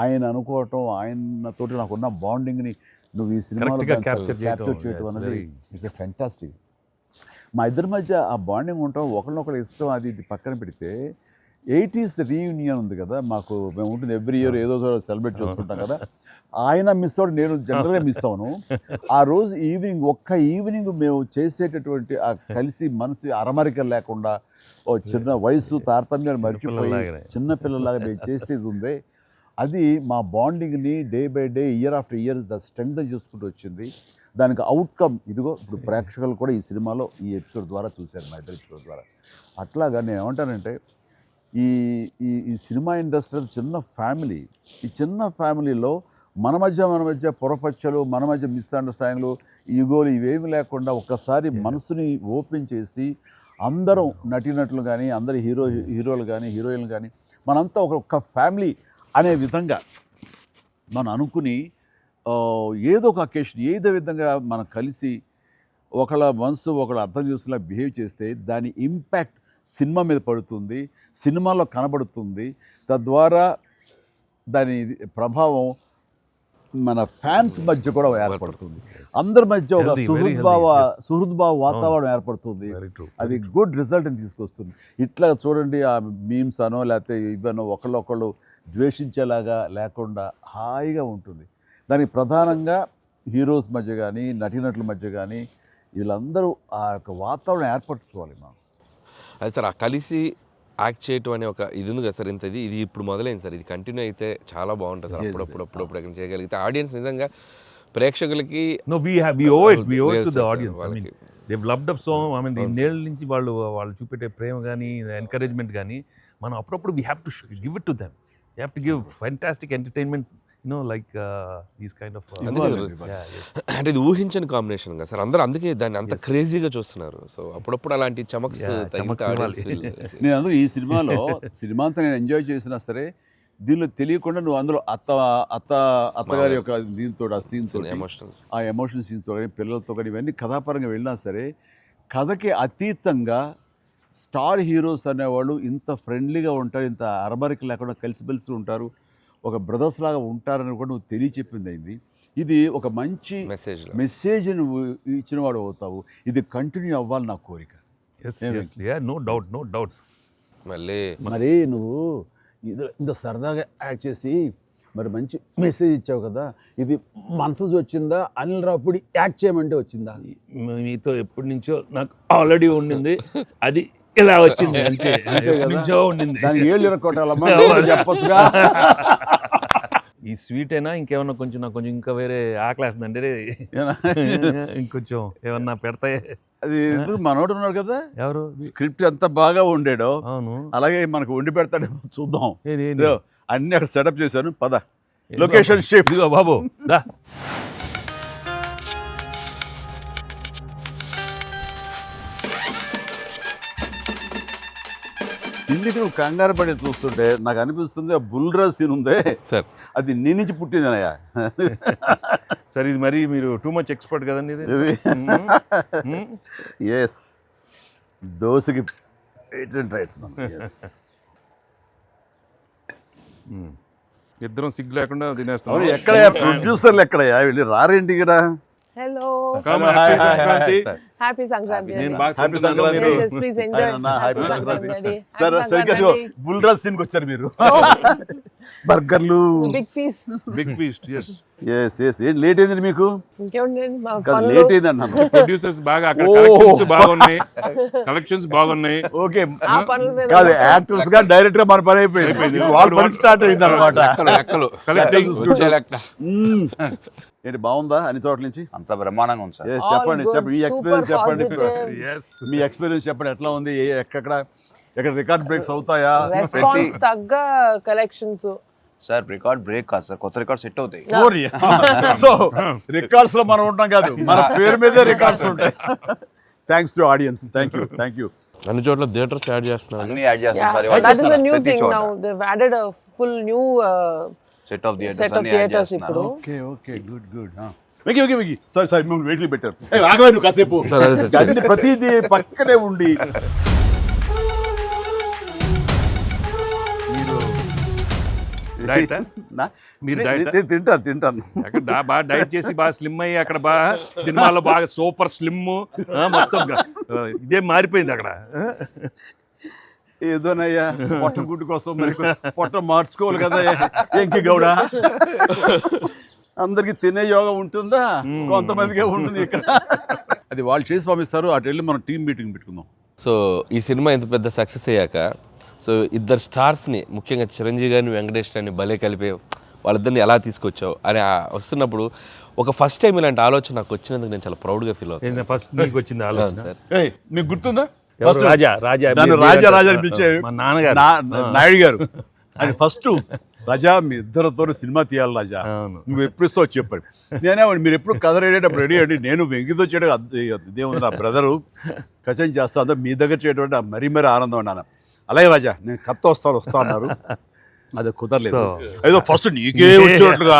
ఆయన అనుకోవటం, ఆయనతోటి నాకున్న బాండింగ్ని నువ్వు ఈ సినిమాలో క్యాప్చర్ చేయటం అనేది ఇట్స్ ఎ ఫ్యాంటాస్టిక్. మా ఇద్దరి మధ్య ఆ బాండింగ్ ఉండటం, ఒకరినొకరు ఇష్టం, అది ఇది పక్కన పెడితే 80s రీయూనియన్ ఉంది కదా మాకు, మేము ఉంటుంది ఎవ్రీ ఇయర్ ఏదో సెలబ్రేట్ చేసుకుంటాం కదా. ఆయన మిస్ అవుట్, నేను జనరల్గా మిస్ అవును. ఆ రోజు ఈవినింగ్ ఒక్క ఈవినింగ్ మేము చేసేటటువంటి ఆ కలిసి మనసు అరమరికలు లేకుండా ఓ చిన్న వయసు తారతమ్యాలు మర్చిపోయి చిన్నపిల్లలాగా మేము చేసేది ఉందే, అది మా బాండింగ్ని day by day year after year strength చేసుకుంటూ వచ్చింది. దానికి అవుట్కమ్ ఇదిగో ఇప్పుడు ప్రేక్షకులు కూడా ఈ సినిమాలో ఈ ఎపిసోడ్ ద్వారా చూశారు, మా ఇద్దరు ఎపిసోడ్ ద్వారా. అట్లాగా నేను ఏమంటానంటే ఈ ఈ సినిమా ఇండస్ట్రీ చిన్న ఫ్యామిలీ. ఈ చిన్న ఫ్యామిలీలో మన మధ్య పొరపచ్చలు, మన మధ్య మిస్అండర్స్టాండింగ్లు, ఈగోలు ఇవేమి లేకుండా ఒక్కసారి మనసుని ఓపెన్ చేసి అందరం నటీనటులు కానీ, అందరి హీరోలు కానీ, హీరోయిన్లు కానీ మనంతా ఒక ఫ్యామిలీ అనే విధంగా మనం అనుకుని ఏదో ఒక అకేషన్ ఏదో విధంగా మనం కలిసి ఒకళ్ళ మనసు ఒకళ్ళు అర్థం చేసుకునేలా బిహేవ్ చేస్తే దాని ఇంపాక్ట్ సినిమా మీద పడుతుంది, సినిమాలో కనబడుతుంది. తద్వారా దాని ప్రభావం మన ఫ్యాన్స్ మధ్య కూడా ఏర్పడుతుంది, అందరి మధ్య ఒక సుహృద్భావ వాతావరణం ఏర్పడుతుంది. అది గుడ్ రిజల్ట్ని తీసుకొస్తుంది. ఇట్లా చూడండి, ఆ మీమ్స్ అనో లేకపోతే ఇవన్నో ఒకళ్ళొకళ్ళు ద్వేషించేలాగా లేకుండా హాయిగా ఉంటుంది. దానికి ప్రధానంగా హీరోస్ మధ్య కానీ, నటీనటుల మధ్య కానీ వీళ్ళందరూ ఆ యొక్క వాతావరణం ఏర్పరచుకోవాలి మనం. అది సార్ ఆ కలిసి యాక్ట్ చేయటం అనే ఒక ఇది ఉంది కదా సార్, ఇది ఇప్పుడు మొదలైంది సార్, ఇది కంటిన్యూ అయితే చాలా బాగుంటుంది సార్. అప్పుడప్పుడు ఎక్కడ చేయగలిగితే ఆడియన్స్ నిజంగా ప్రేక్షకులకి No, we owe it to the audience. I mean, they've loved up so. I mean, ఇన్నేళ్ళ నుంచి వాళ్ళు చూపెట్టే ప్రేమ కానీ ఎంకరేజ్మెంట్ కానీ మనం అప్పుడప్పుడు we have to give it to them. You have to give fantastic entertainment, like these kind of. అంటే ఇది ఊహించని combination కదా సార్, అందరూ అందుకే దాన్ని అంత క్రేజీగా చూస్తున్నారు. సో అప్పుడప్పుడు అలాంటి చమక్స్ తగిలితే audience నేను అందులో ఈ సినిమా అంతా నేను ఎంజాయ్ చేసినా సరే, దీనిలో తెలియకుండా నువ్వు అందులో అత్తగారి యొక్క దీంతో ఆ సీన్తో ఎమోషనల్ ఆ ఎమోషనల్ సీన్స్తో కానీ పిల్లలతో కానీ ఇవన్నీ కథాపరంగా వెళ్ళినా సరే, కథకి అతీతంగా స్టార్ హీరోస్ అనేవాళ్ళు ఇంత ఫ్రెండ్లీగా ఉంటారు, ఇంత అరబరికి లేకుండా కలిసిమెలిసి ఉంటారు, ఒక బ్రదర్స్ లాగా ఉంటారని కూడా నువ్వు తెలియచెప్పింది అయింది. ఇది ఒక మంచి మెసేజ్ నువ్వు ఇచ్చిన వాడు అవుతావు. ఇది కంటిన్యూ అవ్వాలి నా కోరిక. No doubt. మరి నువ్వు ఇంత సరదాగా యాక్ట్ చేసి మరి మంచి మెసేజ్ ఇచ్చావు కదా, ఇది మనసు వచ్చిందా, అనిల్ రావుపూడి యాక్ట్ చేయమంటే వచ్చిందా? మీతో ఎప్పటి నుంచో నాకు ఆల్రెడీ ఉండింది, అది ఇలా వచ్చింది అంతే. నుంచో ఉండింది, దానికి ఏళ్ళు ఇరక్కొట్టాలమ్మా చెప్పొచ్చుగా. ఈ స్వీట్ అయినా ఇంకేమన్నా కొంచెం నాకు కొంచెం ఇంకా వేరే ఆకలేస్తుందంటే ఇంకొంచెం ఏమన్నా పెడతాయి. అది ఎందుకు మనోడు ఉన్నాడు కదా, ఎవరు స్క్రిప్ట్ ఎంత బాగా ఉండేడో అవును అలాగే మనకు వండి పెడతాడేమో చూద్దాం. అన్ని అక్కడ సెటప్ చేశాను, పద లొకేషన్ షిఫ్ట్ బాబు దా. ఇంటికి నువ్వు కంగారు పడి చూస్తుంటే నాకు అనిపిస్తుంది ఆ బుల్రా సీన్ ఉందే సార్, అది నీ నుంచి పుట్టిందనయ్యా. సరే ఇది మరి మీరు టూ మచ్ ఎక్స్పర్ట్ కదండి ఇది. ఎస్, దోశకి పేటెంట్ రైట్స్. ఇద్దరం సిగ్గు లేకుండా తినేస్తాం. ఎక్కడయ్యా ప్రొడ్యూసర్లు, ఎక్కడయ్యా వెళ్ళి రారేంటి ఇక్కడ? Hello. Happy Sankranti. Please enjoy. Happy Sankranti. సరే సరిగ్గా బుల్రా సీన్కి వచ్చారు మీరు. బర్గర్లు, Big feast. yes. ఏం లేట్ అయింది మీకు? లేట్ అయింది అన్నాను. ప్రొడ్యూసర్స్ బాగా అక్కడ కలెక్షన్స్ బాగున్నాయి. ఓకే కాదు, యాక్టర్స్ గా డైరెక్ట్ గా మన పని అయిపోయింది, వాళ్ళ పని స్టార్ట్ అయింది అనమాట. ఏంటి బాగుందా అన్ని చోట్ల నుంచి? అంత బ్రహ్మాండంగా ఉంది సార్. చెప్పండి మీ ఎక్స్పీరియన్స్ చెప్పండి. మీ ఎక్స్పీరియన్స్ చెప్పండి, ఎట్లా ఉంది, ఎక్కడ రికార్డ్ బ్రేక్స్ అవుతాయా? రెస్పాన్స్ తగ్గ కలెక్షన్స్ సార్. రికార్డ్ బ్రేక్ కాదు సార్, కొత్త రికార్డ్ సెట్ అవుతాయి. సో రికార్డ్స్ లో మనం ఉంటాం కాదు, మన పేరు మీదే రికార్డ్స్ ఉంటాయి. Thanks to audience. Thank you. అన్ని చోట్ల థియేటర్స్ యాడ్ చేస్తున్నారు, అన్ని యాడ్ చేస్తాం sir. that is a new thing now. They've added a full new set of set of theaters ఇప్పుడు. Okay good. వెకి సారీ మేము వెయిట్లు పెట్టారు. ఆగవే నువ్వు కాసేపు. అన్ని ప్రతిదీ పక్కనే ఉండి మీరు తింటాను అక్కడ బాగా డైట్ చేసి బాగా స్లిమ్ అయ్యి అక్కడ బాగా సినిమాలో బాగా సూపర్ స్లిమ్ మొత్తం ఇదే మారిపోయింది అక్కడ. ఏదోనయ్యా పొట్ట గుడ్డు కోసం మరి పొట్ట మార్చుకోవాలి కదా ఎంకి గౌడ. అందరికి తినే యోగం ఉంటుందా? కొంతమందికే ఉంటుంది ఇక్కడ. అది వాళ్ళు చేసి పంపిస్తారు, అటు వెళ్ళి మనం టీం మీటింగ్ పెట్టుకుందాం. సో ఈ సినిమా ఇంత పెద్ద సక్సెస్ అయ్యాక, సో ఇద్దరు స్టార్స్ని ముఖ్యంగా చిరంజీవి గారిని వెంకటేష్ గారిని భలే కలిపే వాళ్ళిద్దరిని ఎలా తీసుకొచ్చావు అని వస్తున్నప్పుడు ఒక ఫస్ట్ టైం ఇలాంటి ఆలోచన నాకు వచ్చినందుకు నేను చాలా ప్రౌడ్గా ఫీల్ అవుతాను. ఫస్ట్ మీకు వచ్చింది ఆలోచన సార్. మీకు గుర్తుందా? రాజా అని పిలిచే నాయుడు గారు అది ఫస్ట్. రాజా మీ ఇద్దరితో సినిమా తీయాలి రాజా, నువ్వు ఎప్పుడు ఇస్తావు చెప్పాడు. నేనేమండి మీరు ఎప్పుడు కథ రెడేటప్పుడు రెడీ అండి, నేను వెంకితో చేయడం ఇదేముంది నా బ్రదరు కచం చేస్తా, అంతా మీ దగ్గర చేయడం మరీ ఆనందం అన్నాను. అలాగే రాజా నేను కథ వస్తా అన్నారు, అది కుదరలేదు. ఏదో ఫస్ట్ నీకే వచ్చినట్లుగా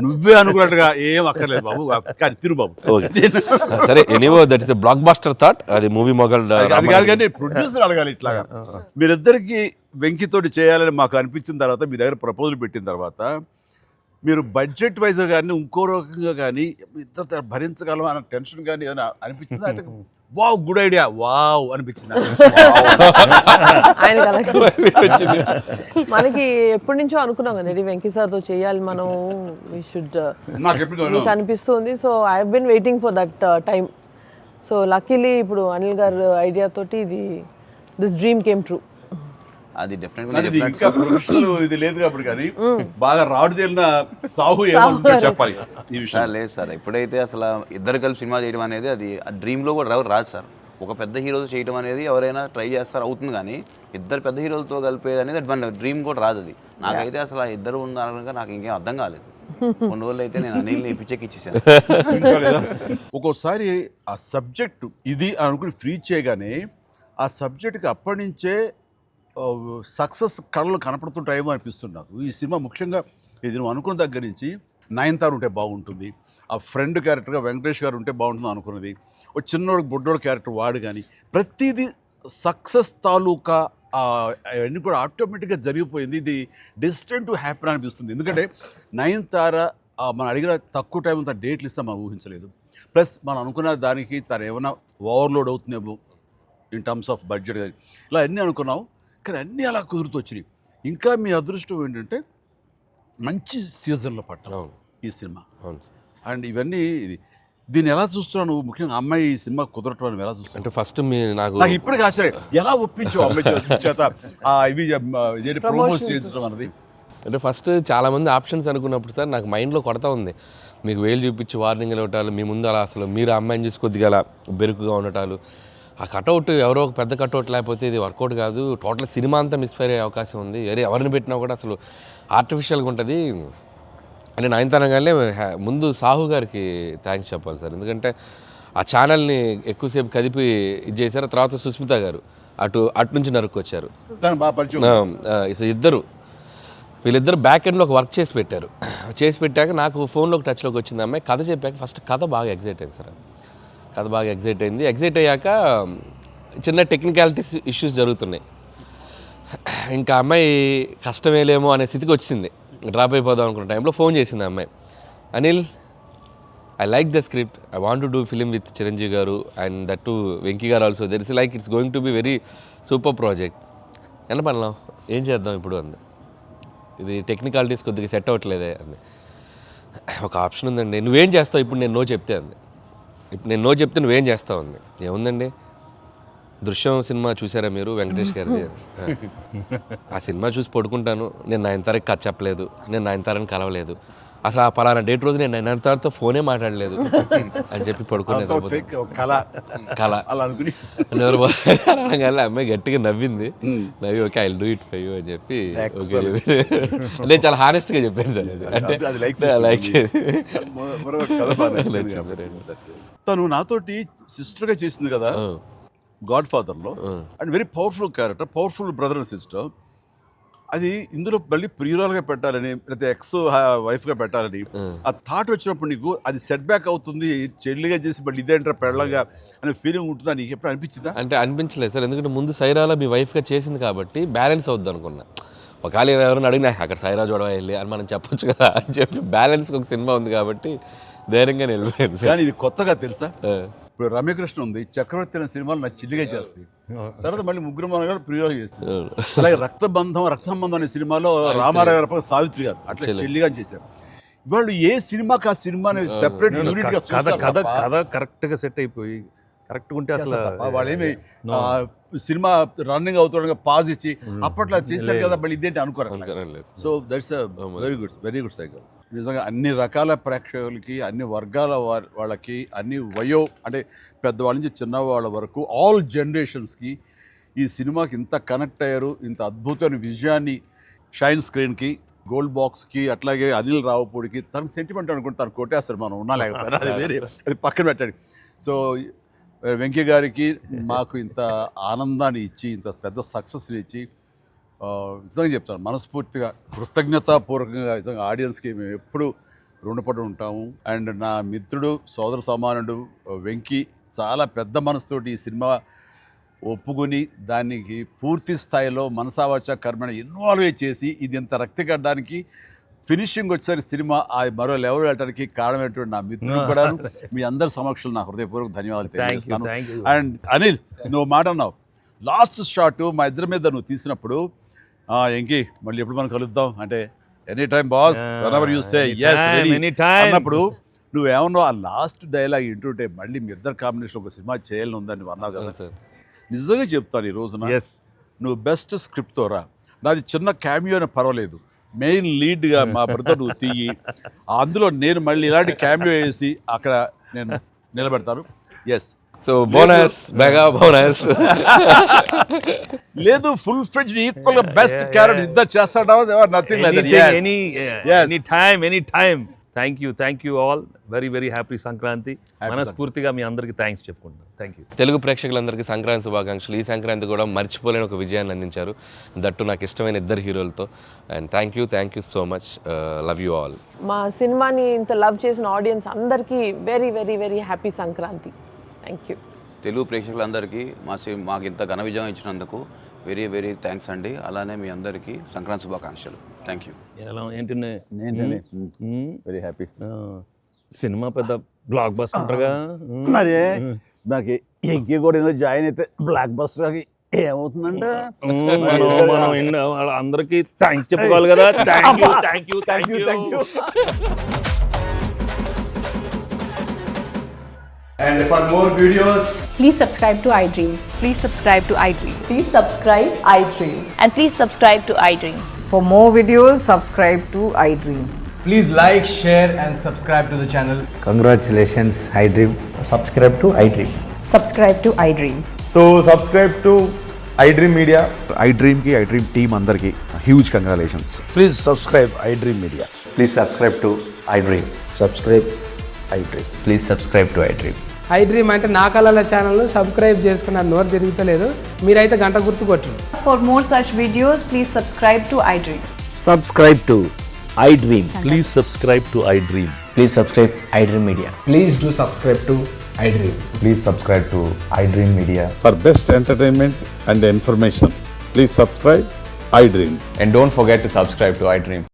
నువ్వే అనుకున్నట్టుగా ఏం అక్కర్లేదు బాబు, కానీ తిరు బాబు. సరే anyway that is a blockbuster thought. అది మూవీ మొగల్ అది కాదు, కానీ ప్రొడ్యూసర్ అడగాలి ఇట్లాగా. మీరిద్దరికి వెంకితోటి చేయాలని మాకు అనిపించిన తర్వాత, మీ దగ్గర ప్రపోజల్ పెట్టిన తర్వాత, మీరు బడ్జెట్ వైజ్గా కానీ ఇంకో రకంగా కానీ ఇద్దరు భరించగలం అన్న టెన్షన్ కానీ ఏదైనా అనిపించిందా? అయితే వావ్ గుడ్ ఐడియా వావ్ అనిపించింది మనకి ఎప్పటి నుంచో అనుకున్నాం కదా వెంకీ సార్తో చేయాలి మనం, వి షుడ్, నాకు అనిపిస్తుంది. So I have been waiting for that time. So luckily ఇప్పుడు అనిల్ గారు ఐడియా తోటి దిస్ డ్రీమ్ కేమ్ ట్రూ. అది డెఫినెట్గా కానీ ఇది ఇంకా ప్రొఫెషనల్ ఇది లేదు కాబట్టి కానీ బాగా రాడు తేలిన సాహు ఏమంటారు చెప్పాలి ఈ విషయం. సార్ లేదు సార్, ఎప్పుడైతే అసలు ఇద్దరు కలిసి సినిమా చేయడం అనేది అది డ్రీమ్లో కూడా రాదు సార్. ఒక పెద్ద హీరోతో చేయడం అనేది ఎవరైనా ట్రై చేస్తారు, అవుతుంది, కానీ ఇద్దరు పెద్ద హీరోలతో కలిపేది అనేది మన డ్రీమ్ కూడా రాదు. అది నాకైతే అసలు ఆ ఇద్దరు ఉన్నారనగా నాకు ఇంకేం అర్థం కాలేదు. కొన్ని రోజులు అయితే నేను అనిల్ని పిచ్చెక్కిచ్చేసాను. ఒక్కోసారి ఆ సబ్జెక్టు ఇది అనుకుని ఫ్రీ చేయగానే ఆ సబ్జెక్ట్కి అప్పటి నుంచే సక్సెస్ కళలు కనపడుతుంటాయేమో అనిపిస్తుంది నాకు. ఈ సినిమా ముఖ్యంగా ఇది నువ్వు అనుకున్న దగ్గర నుంచి నయనతార ఉంటే బాగుంటుంది, ఆ ఫ్రెండ్ క్యారెక్టర్గా వెంకటేష్ గారు ఉంటే బాగుంటుంది అనుకున్నది, ఒక చిన్నోడు బొడ్డోడు క్యారెక్టర్ వాడు, కానీ ప్రతిదీ సక్సెస్ తాలూకా అవన్నీ కూడా ఆటోమేటిక్గా జరిగిపోయింది. ఇది డెస్టిన్ టు హ్యాపీ అనిపిస్తుంది. ఎందుకంటే నయనతార మనం అడిగిన తక్కువ టైం అంతా డేట్లు ఇస్తాం మనం ఊహించలేదు. ప్లస్ మనం అనుకున్న దానికి తను ఏమైనా ఓవర్లోడ్ అవుతుందేమో ఇన్ టర్మ్స్ ఆఫ్ బడ్జెట్ కానీ ఇలా అన్నీ అనుకున్నాం, కానీ అన్నీ అలా కుదురుతూ వచ్చినాయి. ఇంకా మీ అదృష్టం ఏంటంటే మంచి సీజన్లో పట్టాం ఈ సినిమా. అండ్ ఇవన్నీ దీన్ని ఎలా చూస్తున్నావు నువ్వు, ముఖ్యంగా అమ్మాయి ఈ సినిమా కుదరటం అని ఎలా చూస్తావు? అంటే ఫస్ట్ నాకు ఇప్పటికీ ఆశ్చర్యం, ఎలా ఒప్పించావు అమ్మాయి చేత ఇవి ప్రమోట్ చేయించడం అన్నది? అంటే ఫస్ట్ చాలామంది ఆప్షన్స్ అనుకున్నప్పుడు సార్ నాకు మైండ్లో కొడతా ఉంది, మీకు వేలు చూపించి వార్నింగ్లు ఇవ్వటాలు, మీ ముందు అలా అసలు మీరు అమ్మాయిని చూసి కొద్దిగా అలా బెరుకుగా ఉండటాలు, ఆ కటౌట్ ఎవరో ఒక పెద్ద కటౌట్ లేకపోతే ఇది వర్కౌట్ కాదు, టోటల్ సినిమా అంతా మిస్ఫైర్ అయ్యే అవకాశం ఉంది, ఎవరిని పెట్టినా కూడా అసలు ఆర్టిఫిషియల్గా ఉంటుంది అని నయనతారగానే ముందు సాహు గారికి థ్యాంక్స్ చెప్పాలి సార్. ఎందుకంటే ఆ ఛానల్ని ఎక్కువసేపు కదిపి ఇది చేశారు. తర్వాత సుస్మిత గారు అటు నుంచి నరుక్కొచ్చారు. వీళ్ళిద్దరు బ్యాక్ ఎండ్లో ఒక వర్క్ చేసి పెట్టారు. చేసి పెట్టాక నాకు ఫోన్లోకి టచ్లోకి వచ్చింది అమ్మాయి. కథ చెప్పాక ఫస్ట్ కథ బాగా ఎగ్జైట్ అయింది సార్. కథ బాగా ఎగ్జైట్ అయింది. ఎగ్జైట్ అయ్యాక చిన్న టెక్నికాలిటీస్ ఇష్యూస్ జరుగుతున్నాయి. ఇంకా అమ్మాయి కష్టమేలేమో అనే స్థితికి వచ్చింది. డ్రాప్ అయిపోదాం అనుకున్న టైంలో ఫోన్ చేసింది అమ్మాయి, Anil I like the script, I want to do film with Chiranjeevi గారు అండ్ దట్ టు వెంకీ గారు also, there is like it's going to be very super project. ఎంత పడలాం, ఏం చేద్దాం ఇప్పుడు అంది. ఇది టెక్నికాలిటీస్ కొద్దిగా సెట్ అవ్వట్లేదే అంది. ఒక ఆప్షన్ ఉందండి, నువ్వేం చేస్తావు ఇప్పుడు నేను నో చెప్తే అంది. ఇప్పుడు నేను నో చెప్తే నువ్వేం చేస్తావు అంది. ఏముందండి, దృశ్యం సినిమా చూసారా మీరు వెంకటేష్ గారిది? ఆ సినిమా చూసి పడుకుంటాను, నేను నయనతారకి కథ చెప్పలేదు, నేను నయనతారని కలవలేదు, అసలు ఆ పలానా డేట్ రోజు నేను నయనతారతో ఫోనే మాట్లాడలేదు అని చెప్పి పడుకునేది. అమ్మాయి గట్టిగా నవ్వింది. నవ్వి okay I will do it for you అని చెప్పి ఓకే నేను చాలా హానెస్ట్గా చెప్పాను సార్. అంటే లైక్ తను నాతోటి సిస్టర్గా చేసింది కదా గాడ్ ఫాదర్లో, and very powerful character, powerful brother and sister. అది ఇందులో మళ్ళీ ప్రియురాలుగా పెట్టాలని లేకపోతే ఎక్స్ వైఫ్గా పెట్టాలని ఆ థాట్ వచ్చినప్పుడు నీకు అది సెట్ బ్యాక్ అవుతుంది, చెల్లిగా చేసి మళ్ళీ ఇదేంటారా పెళ్ళగా అనే ఫీలింగ్ ఉంటుందా నీకు ఎప్పుడు అనిపించిందా? అంటే అనిపించలేదు సార్, ఎందుకంటే ముందు సైరాలో మీ వైఫ్గా చేసింది కాబట్టి బ్యాలెన్స్ అవుద్ది అనుకున్నా. ఒకవేళ ఎవరైనా అడిగినా అక్కడ సైరా చూడవా వెళ్ళి అని మనం చెప్పొచ్చు కదా అని చెప్పి బ్యాలెన్స్కి ఒక సినిమా ఉంది కాబట్టి ధైర్యంగా వెళ్ళిపోయాను సార్. కానీ ఇది కొత్తగా తెలుసా, ఇప్పుడు రమ్యకృష్ణ ఉంది, చక్రవర్తి అనే సినిమాలు నాకు చిల్లిగా చేస్తాయి, తర్వాత మళ్ళీ ముగ్గురు మన గారు ప్రియురాలు చేస్తారు. అలాగే రక్త సంబంధం అనే సినిమాలో రామారావు గారు సావిత్రి గారు అట్లా చెల్లిగా చేశారు. వాళ్ళు ఏ సినిమాకి ఆ సినిమాని సెపరేట్ కథ కరెక్ట్గా సెట్ అయిపోయి కరెక్ట్గా ఉంటే అసలు వాళ్ళేమి సినిమా రన్నింగ్ అవుతుండగా పాజ్ ఇచ్చి అప్పట్లో చేశారు కదా మళ్ళీ ఇదేంటి అనుకోరు. So that's very good cycle. నిజంగా అన్ని రకాల ప్రేక్షకులకి, అన్ని వర్గాల వాళ్ళకి, అన్ని అంటే పెద్దవాళ్ళ నుంచి చిన్నవాళ్ళ వరకు ఆల్ జనరేషన్స్కి ఈ సినిమాకి ఇంత కనెక్ట్ అయ్యారు. ఇంత అద్భుతమైన విజయాన్ని షైన్ స్క్రీన్కి, గోల్డ్ బాక్స్కి, అట్లాగే అనిల్ రావుపూడికి తనకు సెంటిమెంట్ అనుకుంటే తను కొట్టేస్తారు, మనం ఉన్నా లేకపోయినా అది వేరే, అది పక్కన పెట్టండి. సో వెంకీ గారికి మాకు ఇంత ఆనందాన్ని ఇచ్చి, ఇంత పెద్ద సక్సెస్ని ఇచ్చి నిజంగా చెప్తాను మనస్ఫూర్తిగా కృతజ్ఞతాపూర్వకంగా నిజంగా ఆడియన్స్కి మేము ఎప్పుడు రుణపడి ఉంటాము. అండ్ నా మిత్రుడు, సోదర సమానుడు వెంకీ చాలా పెద్ద మనసుతోటి ఈ సినిమా ఒప్పుకొని దానికి పూర్తి స్థాయిలో మనసావాచ కర్మణ ఇన్వాల్వ్ చేసి ఇది ఇంత రక్తి కట్టడానికి, ఫినిషింగ్ వచ్చేసరి సినిమా ఆ మరో లెవెల్ వెళ్ళడానికి కారణమైనటువంటి నా మిత్రుడు కూడా మీ అందరి సమక్షంలో నా హృదయపూర్వక ధన్యవాదాలు తెలియజేస్తాను. అండ్ అనిల్, నువ్వు మాట అన్నావు లాస్ట్ షాట్ మా ఇద్దరి మీద నువ్వు తీసినప్పుడు, ఎంకి మళ్ళీ ఎప్పుడు మనం కలుద్దాం అంటే any time boss whenever you say yes ready అన్నప్పుడు నువ్వేమన్నా ఆ లాస్ట్ డైలాగ్ వింటుంటే మళ్ళీ మీ ఇద్దరు కాంబినేషన్ ఒక సినిమా చేయాలని ఉందని నువ్వు అన్నావు కదా సార్. నిజంగా చెప్తాను ఈ రోజున ఎస్ నువ్వు బెస్ట్ స్క్రిప్ట్తో రా. నాది చిన్న క్యామియో అని పర్వాలేదు, మెయిన్ లీడ్గా మా బ్రదర్ నువ్వు తీయి, అందులో నేను మళ్ళీ ఇలాంటి క్యామియో వేసి అక్కడ నేను నిలబెడతాను. Yes so bonus, mega bonus. లేదు ఫుల్ ఫ్రెండ్స్ ఈక్వల్ గా బెస్ట్ క్యారెక్టర్ ఇద్దరు చేస్తాడా nothing like any time. Thank you all. Very happy Sankranti. మనస్ఫూర్తిగా మీ అందరికి థ్యాంక్స్ చెప్పుకుంటాను. Thank you. తెలుగు ప్రేక్షకులందరికీ సంక్రాంతి శుభాకాంక్షలు. ఈ సంక్రాంతి కూడా మర్చిపోలేని ఒక విజయాన్ని అందించారు, దట్టు నాకు ఇష్టమైన ఇద్దరు హీరోలతో. And thank you so much. Love you all. మా సినిమాని ఇంత లవ్ చేసిన ఆడియన్స్ అందరికీ very happy Sankranti. Thank you. Telugu ప్రేక్షకులందరికీ మాకు ఇంత ఘన విజయం ఇచ్చినందుకు వెరీ థ్యాంక్స్ అండి. అలానే మీ అందరికీ సంక్రాంతి శుభాకాంక్షలు. Thank you. ఎలా ఏంటి వెరీ హ్యాపీ. సినిమా పెద్ద బ్లాక్ బస్టర్గా అదే నాకు ఎంకి కూడా ఏదో జాయిన్ అయితే బ్లాక్ బస్టర్ ఏమవుతుందంటే అందరికి థ్యాంక్స్ చెప్పుకోవాలి కదా. Thank you. And for more videos, Please subscribe to iDream. Please subscribe to iDream. Please subscribe iDream. And please subscribe to iDream. For more videos, subscribe to iDream. please like, share, and subscribe to the channel. Congratulations, iDream. Subscribe to iDream. Subscribe to iDream. So, subscribe to iDream Media. iDream ki iDream team andarki huge congratulations. Please subscribe iDream Media. Please subscribe to iDream. Subscribe iDream. Please subscribe to iDream. iDream అంటే నా కళల channel subscribe చేసుకున్నారు, నోరు తిరుగుతలేదు, మీరైతే గంట గుర్తు కొట్టండి. For more such videos, please subscribe to iDream. Subscribe to iDream. Please subscribe to iDream. Please subscribe iDream Media. Please do subscribe to iDream. Please subscribe to iDream Media. For best entertainment and information, please subscribe iDream. And don't forget to subscribe to iDream.